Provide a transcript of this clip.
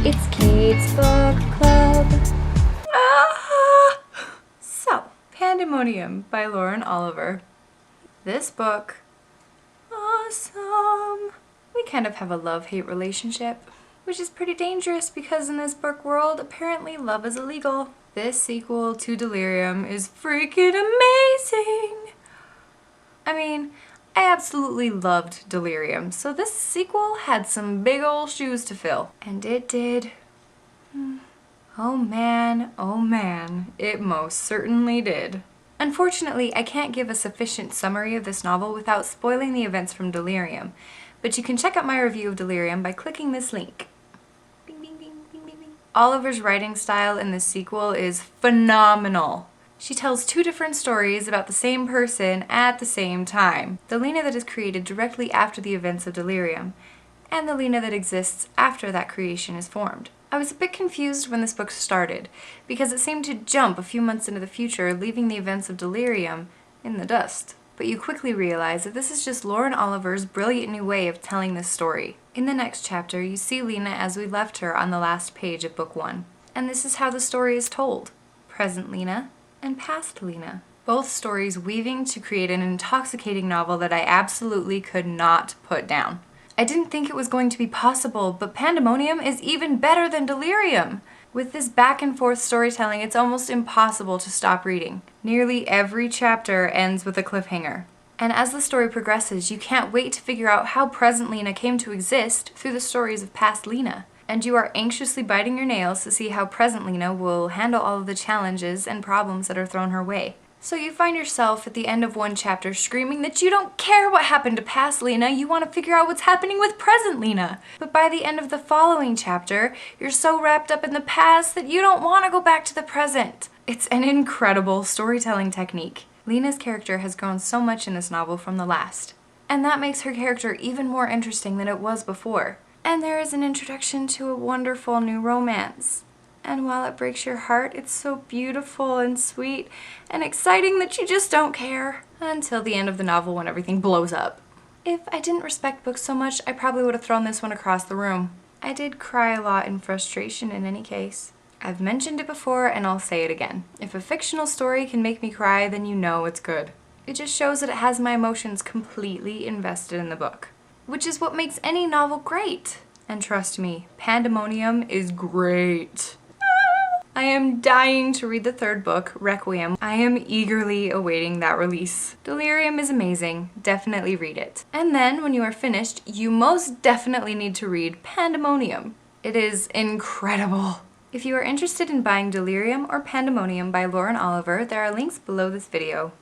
It's Kate's Book Club. So, Pandemonium by Lauren Oliver. This book, awesome. We kind of have a love-hate relationship, which is pretty dangerous because in this book world, apparently love is illegal. This sequel to Delirium is freaking amazing. I mean, I absolutely loved Delirium, so this sequel had some big ol' shoes to fill. And it did. Oh man, it most certainly did. Unfortunately, I can't give a sufficient summary of this novel without spoiling the events from Delirium, but you can check out my review of Delirium by clicking this link. Bing, bing, bing, bing, bing, bing. Oliver's writing style in this sequel is phenomenal. She tells two different stories about the same person at the same time. The Lena that is created directly after the events of Delirium, and the Lena that exists after that creation is formed. I was a bit confused when this book started, because it seemed to jump a few months into the future, leaving the events of Delirium in the dust. But you quickly realize that this is just Lauren Oliver's brilliant new way of telling this story. In the next chapter, you see Lena as we left her on the last page of book 1. And this is how the story is told. Present Lena and past Lena. Both stories weaving to create an intoxicating novel that I absolutely could not put down. I didn't think it was going to be possible, but Pandemonium is even better than Delirium. With this back and forth storytelling, it's almost impossible to stop reading. Nearly every chapter ends with a cliffhanger. And as the story progresses, you can't wait to figure out how present Lena came to exist through the stories of past Lena. And you are anxiously biting your nails to see how present Lena will handle all of the challenges and problems that are thrown her way. So you find yourself at the end of one chapter screaming that you don't care what happened to past Lena, you want to figure out what's happening with present Lena. But by the end of the following chapter, you're so wrapped up in the past that you don't want to go back to the present. It's an incredible storytelling technique. Lena's character has grown so much in this novel from the last. And that makes her character even more interesting than it was before. And there is an introduction to a wonderful new romance. And while it breaks your heart, it's so beautiful and sweet and exciting that you just don't care. Until the end of the novel when everything blows up. If I didn't respect books so much, I probably would have thrown this one across the room. I did cry a lot in frustration in any case. I've mentioned it before and I'll say it again. If a fictional story can make me cry, then you know it's good. It just shows that it has my emotions completely invested in the book. Which is what makes any novel great. And trust me, Pandemonium is great. I am dying to read the third book, Requiem. I am eagerly awaiting that release. Delirium is amazing. Definitely read it. And then, when you are finished, you most definitely need to read Pandemonium. It is incredible. If you are interested in buying Delirium or Pandemonium by Lauren Oliver, there are links below this video.